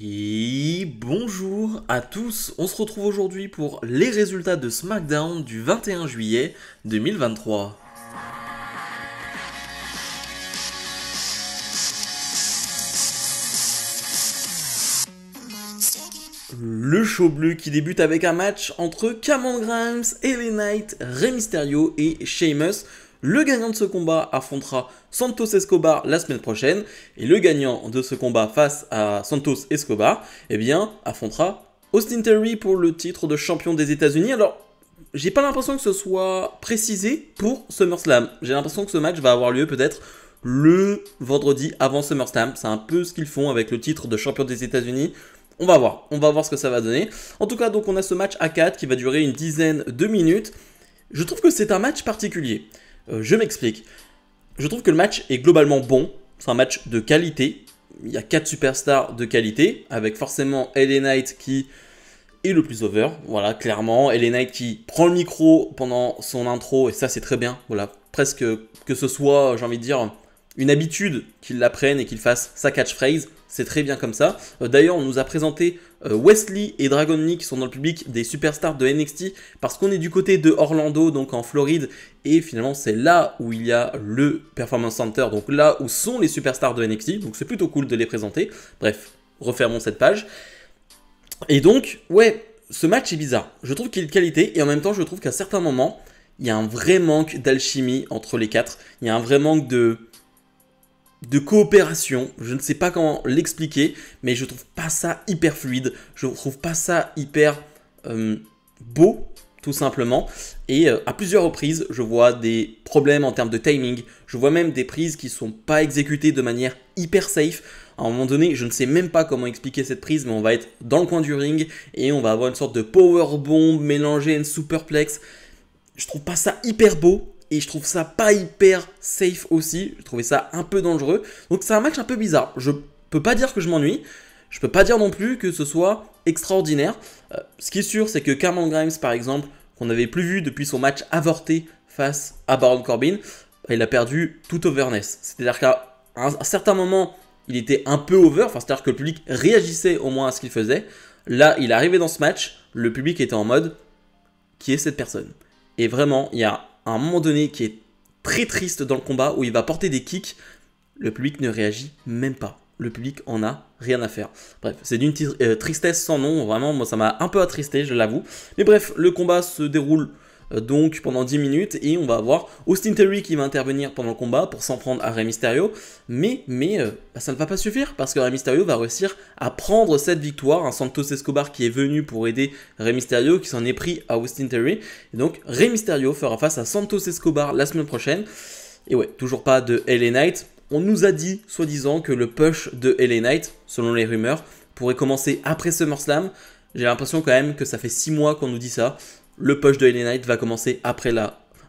Et bonjour à tous, on se retrouve aujourd'hui pour les résultats de SmackDown du 21 juillet 2023. Le show bleu qui débute avec un match entre Cameron Grimes, LA Knight, Rey Mysterio et Sheamus. Le gagnant de ce combat affrontera Santos Escobar la semaine prochaine. Et le gagnant de ce combat face à Santos Escobar, affrontera Austin Theory pour le titre de champion des États-Unis. Alors, j'ai pas l'impression que ce soit précisé pour SummerSlam. J'ai l'impression que ce match va avoir lieu peut-être le vendredi avant SummerSlam. C'est un peu ce qu'ils font avec le titre de champion des États-Unis. On va voir ce que ça va donner. En tout cas, donc on a ce match à 4 qui va durer une dizaine de minutes. Je trouve que c'est un match particulier. Je m'explique. Je trouve que le match est globalement bon. C'est un match de qualité. Il y a 4 superstars de qualité, avec forcément LA Knight qui est le plus over. Voilà, clairement. LA Knight qui prend le micro pendant son intro, et ça c'est très bien. Voilà, presque que ce soit, j'ai envie de dire, une habitude qu'il l'apprenne et qu'il fasse sa catchphrase. C'est très bien comme ça. D'ailleurs, on nous a présenté Wesley et Dragon Lee qui sont dans le public des superstars de NXT parce qu'on est du côté de Orlando, donc en Floride. Et finalement, c'est là où il y a le Performance Center, donc là où sont les superstars de NXT. Donc c'est plutôt cool de les présenter. Bref, refermons cette page. Et donc, ouais, ce match est bizarre. Je trouve qu'il est de qualité et en même temps, je trouve qu'à certains moments, il y a un vrai manque d'alchimie entre les quatre. Il y a un vrai manque de coopération, je ne sais pas comment l'expliquer, mais je trouve pas ça hyper fluide, je trouve pas ça hyper beau, tout simplement. Et à plusieurs reprises, je vois des problèmes en termes de timing, je vois même des prises qui sont pas exécutées de manière hyper safe. À un moment donné, je ne sais même pas comment expliquer cette prise, mais on va être dans le coin du ring et on va avoir une sorte de powerbomb mélangé à une superplex. Je trouve pas ça hyper beau. Et je trouve ça pas hyper safe aussi. Je trouvais ça un peu dangereux. Donc c'est un match un peu bizarre. Je peux pas dire que je m'ennuie. Je peux pas dire non plus que ce soit extraordinaire. Ce qui est sûr, c'est que Cameron Grimes, par exemple, qu'on n'avait plus vu depuis son match avorté face à Baron Corbin, il a perdu toute overness. C'est-à-dire qu'à un certain moment, il était un peu over. Enfin, c'est-à-dire que le public réagissait au moins à ce qu'il faisait. Là, il est arrivé dans ce match. Le public était en mode, qui est cette personne? Et vraiment, il y a à un moment donné qui est très triste dans le combat où il va porter des kicks, le public ne réagit même pas. Le public en a rien à faire. Bref, c'est d'une tristesse sans nom, vraiment, moi ça m'a un peu attristé, je l'avoue. Mais bref, le combat se déroule donc pendant 10 minutes et on va avoir Austin Theory qui va intervenir pendant le combat pour s'en prendre à Rey Mysterio. Mais ça ne va pas suffire parce que Rey Mysterio va réussir à prendre cette victoire. Un Santos Escobar qui est venu pour aider Rey Mysterio qui s'en est pris à Austin Theory. Et donc Rey Mysterio fera face à Santos Escobar la semaine prochaine. Et ouais, toujours pas de LA Knight. On nous a dit, soi-disant, que le push de LA Knight, selon les rumeurs, pourrait commencer après SummerSlam. J'ai l'impression quand même que ça fait 6 mois qu'on nous dit ça. Le push de LA Knight va commencer après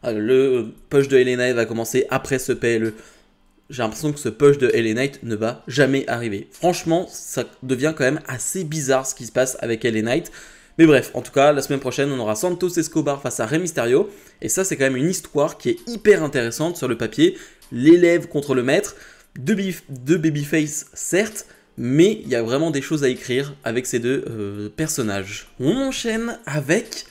le push de LA Knight va commencer après ce PLE. J'ai l'impression que ce push de LA Knight ne va jamais arriver. Franchement, ça devient quand même assez bizarre ce qui se passe avec LA Knight. Mais bref, en tout cas, la semaine prochaine, on aura Santos Escobar face à Rey Mysterio. Et ça, c'est quand même une histoire qui est hyper intéressante sur le papier. L'élève contre le maître. Deux babyface, certes, mais il y a vraiment des choses à écrire avec ces deux personnages. On enchaîne avec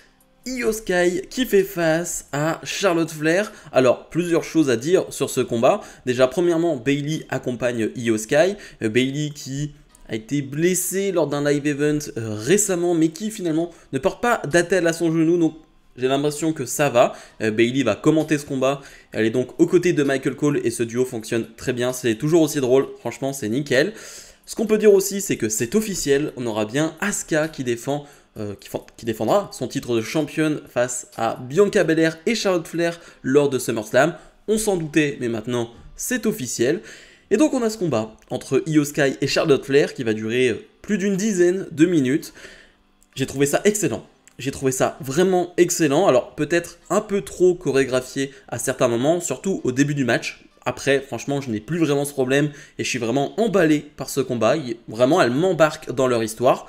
Io Sky qui fait face à Charlotte Flair. Alors, plusieurs choses à dire sur ce combat. Déjà, premièrement, Bayley accompagne Io Sky. Bayley qui a été blessée lors d'un live event récemment, mais qui finalement ne porte pas d'attelle à son genou. Donc, j'ai l'impression que ça va. Bayley va commenter ce combat. Elle est donc aux côtés de Michael Cole et ce duo fonctionne très bien. C'est toujours aussi drôle. Franchement, c'est nickel. Ce qu'on peut dire aussi, c'est que c'est officiel. On aura bien Asuka qui défendra son titre de championne face à Bianca Belair et Charlotte Flair lors de SummerSlam. On s'en doutait, mais maintenant c'est officiel. Et donc on a ce combat entre Io Sky et Charlotte Flair qui va durer plus d'une dizaine de minutes. J'ai trouvé ça excellent. J'ai trouvé ça vraiment excellent. Alors peut-être un peu trop chorégraphié à certains moments, surtout au début du match. Après, franchement, je n'ai plus vraiment ce problème et je suis vraiment emballé par ce combat. Vraiment, elles m'embarquent dans leur histoire.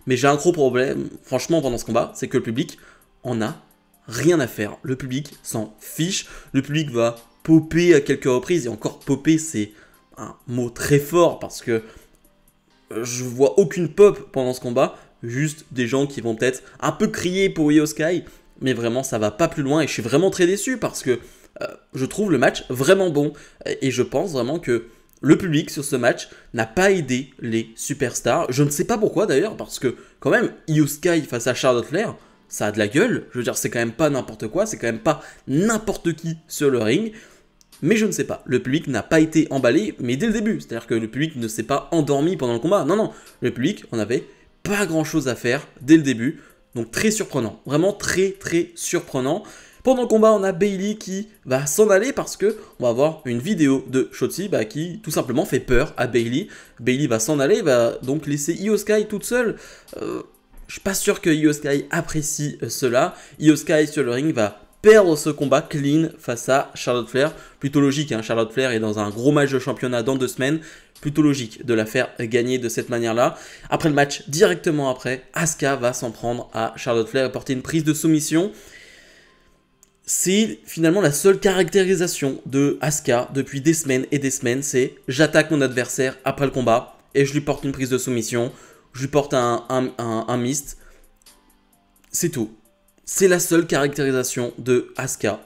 Mais j'ai un gros problème, franchement, pendant ce combat, c'est que le public en a rien à faire. Le public s'en fiche. Le public va popper à quelques reprises. Et encore, popper, c'est un mot très fort parce que je vois aucune pop pendant ce combat, juste des gens qui vont peut-être un peu crier pour Io Sky, mais vraiment ça va pas plus loin et je suis vraiment très déçu parce que je trouve le match vraiment bon et je pense vraiment que le public sur ce match n'a pas aidé les superstars. Je ne sais pas pourquoi d'ailleurs, parce que quand même, Io Sky face à Charlotte Flair, ça a de la gueule. Je veux dire, c'est quand même pas n'importe quoi, c'est quand même pas n'importe qui sur le ring. Mais je ne sais pas, le public n'a pas été emballé, mais dès le début. C'est-à-dire que le public ne s'est pas endormi pendant le combat. Non, non, le public, on avait pas grand-chose à faire dès le début. Donc très surprenant, vraiment très très surprenant. Pendant le combat, on a Bayley qui va s'en aller parce que on va avoir une vidéo de Shotzi qui tout simplement fait peur à Bayley. Bayley va s'en aller, va donc laisser Io Sky toute seule. Je suis pas sûr que Io Sky apprécie cela. Io Sky sur le ring va perdre ce combat clean face à Charlotte Flair. Plutôt logique, hein, Charlotte Flair est dans un gros match de championnat dans 2 semaines. Plutôt logique de la faire gagner de cette manière-là. Après le match, directement après, Asuka va s'en prendre à Charlotte Flair et porter une prise de soumission. C'est finalement la seule caractérisation de Asuka depuis des semaines et des semaines, c'est j'attaque mon adversaire après le combat et je lui porte une prise de soumission, je lui porte un mist. C'est tout. C'est la seule caractérisation de Asuka.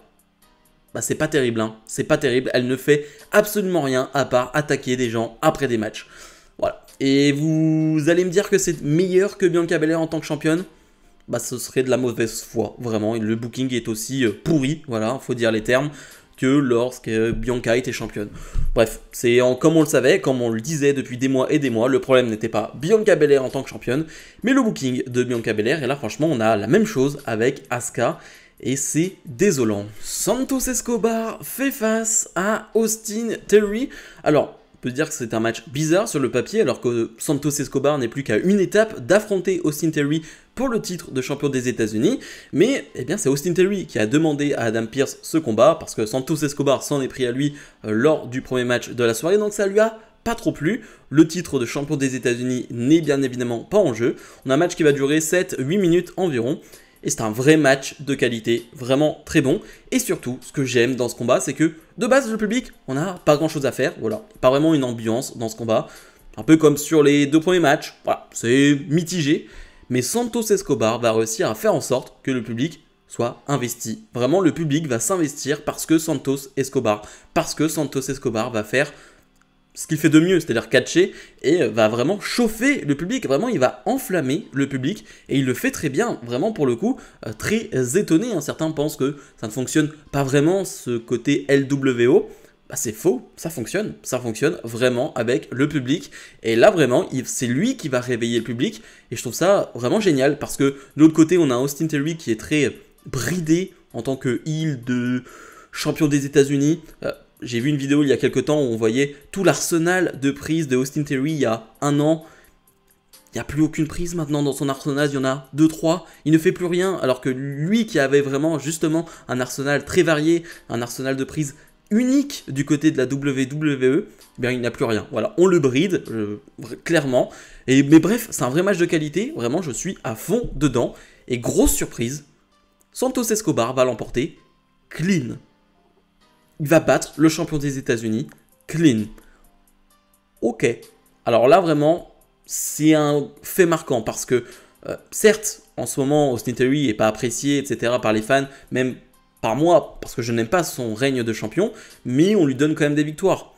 C'est pas terrible, hein. C'est pas terrible. Elle ne fait absolument rien à part attaquer des gens après des matchs. Voilà. Et vous allez me dire que c'est meilleur que Bianca Belair en tant que championne ? Ce serait de la mauvaise foi, vraiment. Le booking est aussi pourri, voilà, faut dire les termes, que lorsque Bianca était championne. Bref, c'est comme on le savait, comme on le disait depuis des mois et des mois, le problème n'était pas Bianca Belair en tant que championne, mais le booking de Bianca Belair. Et là, franchement, on a la même chose avec Asuka. Et c'est désolant. Santos Escobar fait face à Austin Theory. Alors, on peut dire que c'est un match bizarre sur le papier, alors que Santos Escobar n'est plus qu'à une étape d'affronter Austin Theory pour le titre de champion des États-Unis. Mais eh bien, c'est Austin Theory qui a demandé à Adam Pearce ce combat, parce que Santos Escobar s'en est pris à lui lors du premier match de la soirée, donc ça lui a pas trop plu. Le titre de champion des États-Unis n'est bien évidemment pas en jeu. On a un match qui va durer 7-8 minutes environ. Et c'est un vrai match de qualité, vraiment très bon. Et surtout, ce que j'aime dans ce combat, c'est que de base, le public, on n'a pas grand chose à faire. Voilà, pas vraiment une ambiance dans ce combat. Un peu comme sur les 2 premiers matchs. Voilà, c'est mitigé. Mais Santos Escobar va réussir à faire en sorte que le public soit investi. Vraiment, le public va s'investir parce que Santos Escobar va faire ce qu'il fait de mieux, c'est-à-dire catcher, et va vraiment chauffer le public, vraiment il va enflammer le public, et il le fait très bien, vraiment pour le coup, très étonné, hein. Certains pensent que ça ne fonctionne pas vraiment, ce côté LWO, c'est faux, ça fonctionne vraiment avec le public, et là vraiment, c'est lui qui va réveiller le public, et je trouve ça vraiment génial, parce que de l'autre côté, on a Austin Theory qui est très bridé en tant que heel de champion des États-Unis. J'ai vu une vidéo il y a quelques temps où on voyait tout l'arsenal de prises de Austin Theory il y a 1 an. Il n'y a plus aucune prise maintenant dans son arsenal, il y en a 2-3. Il ne fait plus rien, alors que lui qui avait vraiment justement un arsenal très varié, un arsenal de prises unique du côté de la WWE, il n'a plus rien. Voilà, on le bride, clairement. Mais bref, c'est un vrai match de qualité, vraiment je suis à fond dedans. Et grosse surprise, Santos Escobar va l'emporter clean. Il va battre le champion des États-Unis clean. Ok. Alors là, vraiment, c'est un fait marquant parce que, certes, en ce moment, Austin Theory n'est pas apprécié, etc., par les fans, même par moi, parce que je n'aime pas son règne de champion, mais on lui donne quand même des victoires.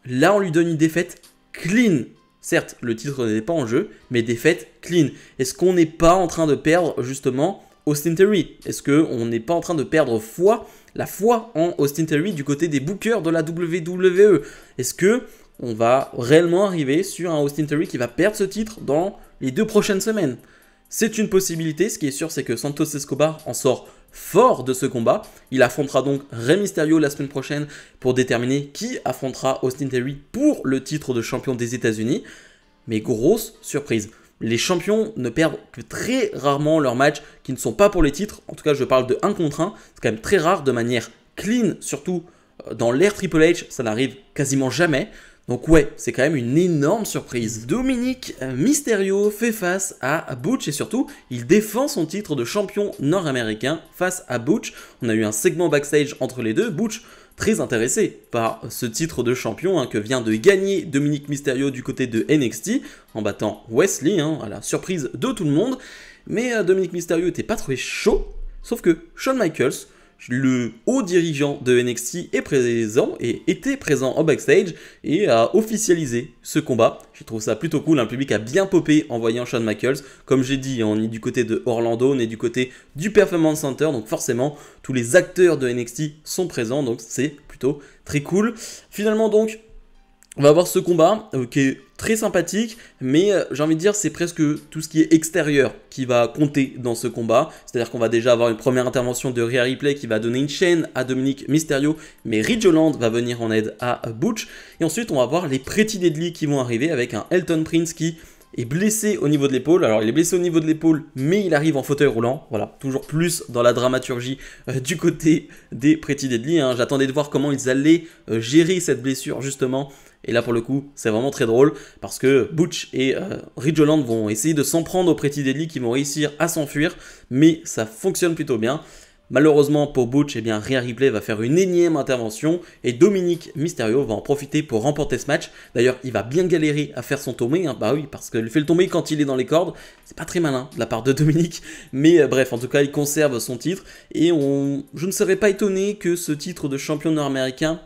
Là, on lui donne une défaite clean. Certes, le titre n'est pas en jeu, mais défaite clean. Est-ce qu'on n'est pas en train de perdre, justement, Austin Theory? Est-ce qu'on n'est pas en train de perdre la foi en Austin Theory du côté des bookers de la WWE? Est-ce que on va réellement arriver sur un Austin Theory qui va perdre ce titre dans les 2 prochaines semaines? C'est une possibilité. Ce qui est sûr, c'est que Santos Escobar en sort fort de ce combat. Il affrontera donc Rey Mysterio la semaine prochaine pour déterminer qui affrontera Austin Theory pour le titre de champion des États-Unis. Mais grosse surprise. Les champions ne perdent que très rarement leurs matchs qui ne sont pas pour les titres. En tout cas, je parle de 1 contre 1. C'est quand même très rare, de manière clean, surtout dans l'ère Triple H, ça n'arrive quasiment jamais. Donc ouais, c'est quand même une énorme surprise. Dominic Mysterio fait face à Butch et surtout, il défend son titre de champion nord-américain face à Butch. On a eu un segment backstage entre les deux. Butch très intéressé par ce titre de champion que vient de gagner Dominic Mysterio du côté de NXT en battant Wesley, à la surprise de tout le monde. Mais Dominic Mysterio n'était pas très chaud, sauf que Shawn Michaels, le haut dirigeant de NXT, est présent et était présent au backstage et a officialisé ce combat. Je trouve ça plutôt cool, le public a bien popé en voyant Shawn Michaels. Comme j'ai dit, on est du côté de Orlando, on est du côté du Performance Center, donc forcément tous les acteurs de NXT sont présents, donc c'est plutôt très cool. Finalement donc, on va avoir ce combat qui est très sympathique, mais j'ai envie de dire c'est presque tout ce qui est extérieur qui va compter dans ce combat. C'est-à-dire qu'on va déjà avoir une première intervention de Rhea Ripley qui va donner une chaîne à Dominic Mysterio, mais Ridge Holland va venir en aide à Butch. Et ensuite on va voir les Pretty Deadly qui vont arriver avec un Elton Prince qui est blessé au niveau de l'épaule. Alors il est blessé au niveau de l'épaule, mais il arrive en fauteuil roulant. Voilà, toujours plus dans la dramaturgie du côté des Pretty Deadly. J'attendais de voir comment ils allaient gérer cette blessure justement. Et là pour le coup c'est vraiment très drôle parce que Butch et Ridge Holland vont essayer de s'en prendre aux Pretty Deadly qui vont réussir à s'enfuir, mais ça fonctionne plutôt bien. Malheureusement pour Butch, Rhea Ripley va faire une énième intervention et Dominic Mysterio va en profiter pour remporter ce match. D'ailleurs il va bien galérer à faire son tombé, bah oui, parce qu'il fait le tombé quand il est dans les cordes, c'est pas très malin de la part de Dominic, mais bref, en tout cas il conserve son titre et je ne serais pas étonné que ce titre de champion nord-américain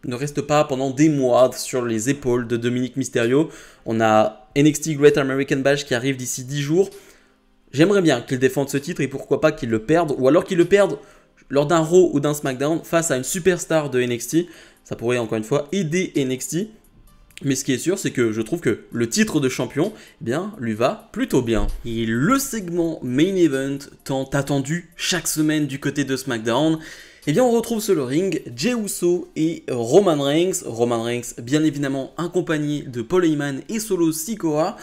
ne reste pas pendant des mois sur les épaules de Dominic Mysterio. On a NXT Great American Bash qui arrive d'ici 10 jours. J'aimerais bien qu'il défende ce titre et pourquoi pas qu'il le perde, ou alors qu'il le perde lors d'un Raw ou d'un SmackDown face à une superstar de NXT. Ça pourrait encore une fois aider NXT. Mais ce qui est sûr, c'est que je trouve que le titre de champion, lui va plutôt bien. Et le segment Main Event, tant attendu chaque semaine du côté de SmackDown, on retrouve sur le ring Jey Uso et Roman Reigns. Roman Reigns, bien évidemment, accompagné de Paul Heyman et Solo Sikoa.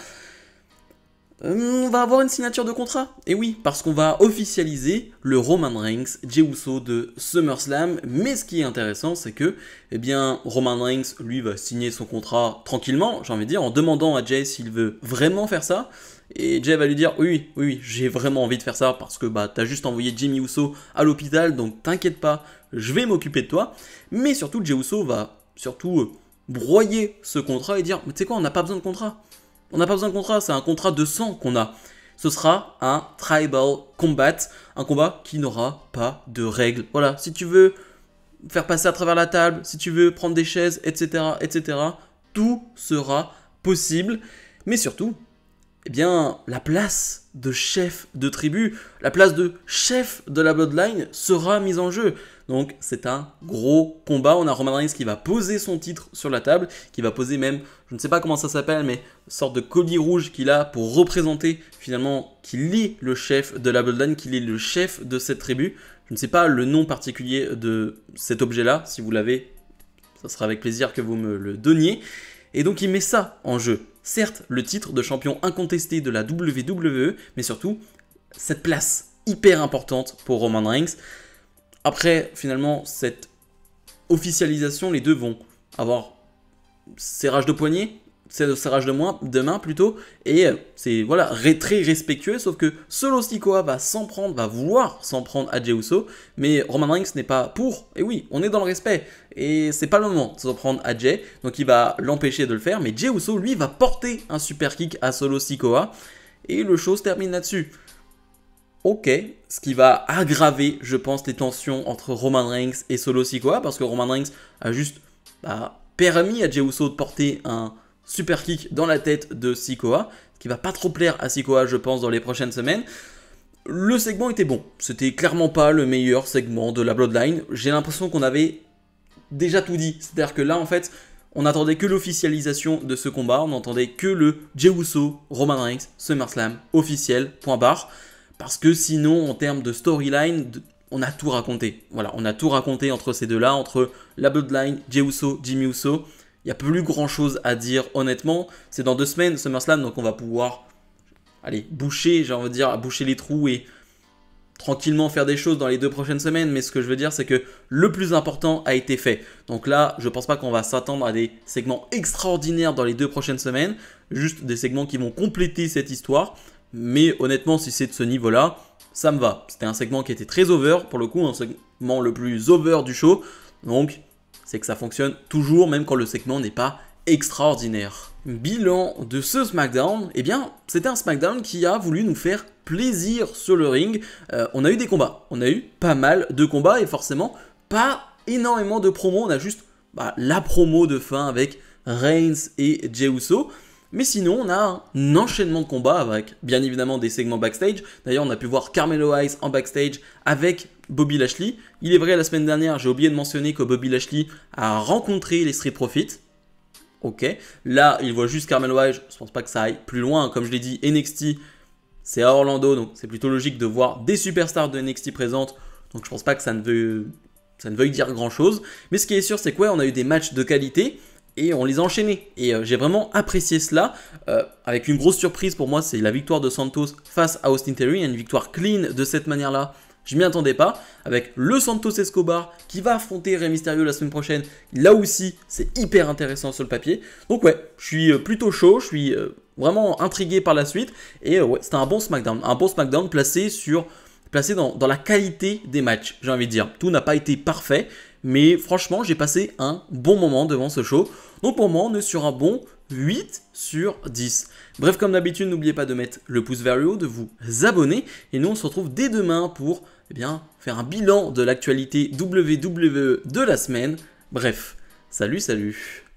On va avoir une signature de contrat. Et oui, parce qu'on va officialiser le Roman Reigns, Jey Uso de SummerSlam. Mais ce qui est intéressant, c'est que Roman Reigns, lui, va signer son contrat tranquillement, j'ai envie de dire, en demandant à Jey s'il veut vraiment faire ça. Et Jey va lui dire oui, j'ai vraiment envie de faire ça parce que t'as juste envoyé Jimmy Uso à l'hôpital, donc t'inquiète pas, je vais m'occuper de toi. Mais surtout, Jey Uso va broyer ce contrat et dire mais tu sais quoi, on n'a pas besoin de contrat. On n'a pas besoin de contrat, c'est un contrat de sang qu'on a. Ce sera un tribal combat, un combat qui n'aura pas de règles. Voilà, si tu veux faire passer à travers la table, si tu veux prendre des chaises, etc., tout sera possible. Mais surtout, la place de chef de tribu, la place de chef de la Bloodline sera mise en jeu. Donc c'est un gros combat. On a Roman Reigns qui va poser son titre sur la table, qui va poser même, je ne sais pas comment ça s'appelle, mais une sorte de collier rouge qu'il a pour représenter finalement qu'il est le chef de la Bloodline, qu'il est le chef de cette tribu. Je ne sais pas le nom particulier de cet objet-là. Si vous l'avez, ça sera avec plaisir que vous me le donniez. Et donc il met ça en jeu. Certes, le titre de champion incontesté de la WWE, mais surtout, cette place hyper importante pour Roman Reigns. Après, finalement, cette officialisation, les deux vont avoir serrage de poignet, serrage de main plutôt, et c'est très respectueux, sauf que Solo Sikoa va vouloir s'en prendre à Jey Uso, mais Roman Reigns n'est pas pour, et oui, on est dans le respect, et c'est pas le moment de s'en prendre à Jey, donc il va l'empêcher de le faire, mais Jey Uso, lui, va porter un super kick à Solo Sikoa, et le show se termine là-dessus. Ok, ce qui va aggraver, je pense, les tensions entre Roman Reigns et Solo Sikoa, parce que Roman Reigns a juste permis à Jey Uso de porter un super kick dans la tête de Sikoa, ce qui va pas trop plaire à Sikoa, je pense, dans les prochaines semaines. Le segment était bon, c'était clairement pas le meilleur segment de la Bloodline. J'ai l'impression qu'on avait déjà tout dit, c'est-à-dire que là, en fait, on n'attendait que l'officialisation de ce combat, on n'entendait que le Jey Uso, Roman Reigns, SummerSlam officiel, point barre. Parce que sinon, en termes de storyline, on a tout raconté. Voilà, on a tout raconté entre ces deux-là, entre la Bloodline, Jey Uso, Jimmy Uso. Il n'y a plus grand-chose à dire, honnêtement. C'est dans 2 semaines, SummerSlam, donc on va pouvoir boucher les trous et tranquillement faire des choses dans les 2 prochaines semaines. Mais ce que je veux dire, c'est que le plus important a été fait. Donc là, je ne pense pas qu'on va s'attendre à des segments extraordinaires dans les 2 prochaines semaines. Juste des segments qui vont compléter cette histoire. Mais honnêtement, si c'est de ce niveau-là, ça me va. C'était un segment qui était très over, pour le coup, un segment le plus over du show. Donc, c'est que ça fonctionne toujours, même quand le segment n'est pas extraordinaire. Bilan de ce SmackDown, eh bien, c'était un SmackDown qui a voulu nous faire plaisir sur le ring. On a eu des combats, on a eu pas mal de combats et forcément pas énormément de promos. On a juste la promo de fin avec Reigns et Jey Uso. Mais sinon, on a un enchaînement de combats avec bien évidemment des segments backstage. D'ailleurs, on a pu voir Carmelo Hayes en backstage avec Bobby Lashley. Il est vrai, la semaine dernière, j'ai oublié de mentionner que Bobby Lashley a rencontré les Street Profits. Ok, là, il voit juste Carmelo Hayes. Je pense pas que ça aille plus loin. Comme je l'ai dit, NXT, c'est à Orlando, donc c'est plutôt logique de voir des superstars de NXT présentes. Donc je pense pas que ça ne veuille dire grand chose. Mais ce qui est sûr, c'est que ouais, on a eu des matchs de qualité. Et on les a enchaînés. Et j'ai vraiment apprécié cela. Avec une grosse surprise pour moi, c'est la victoire de Santos face à Austin Theory. Une victoire clean de cette manière-là. Je m'y attendais pas. Avec le Santos Escobar qui va affronter Rey Mysterio la semaine prochaine. Là aussi, c'est hyper intéressant sur le papier. Donc ouais, je suis plutôt chaud. Je suis vraiment intrigué par la suite. Et ouais, c'était un bon SmackDown. Un bon SmackDown placé dans la qualité des matchs, j'ai envie de dire. Tout n'a pas été parfait. Mais franchement, j'ai passé un bon moment devant ce show. Donc pour moi, on est sur un bon 8 sur 10. Bref, comme d'habitude, n'oubliez pas de mettre le pouce vers le haut, de vous abonner. Et nous, on se retrouve dès demain pour faire un bilan de l'actualité WWE de la semaine. Bref, salut.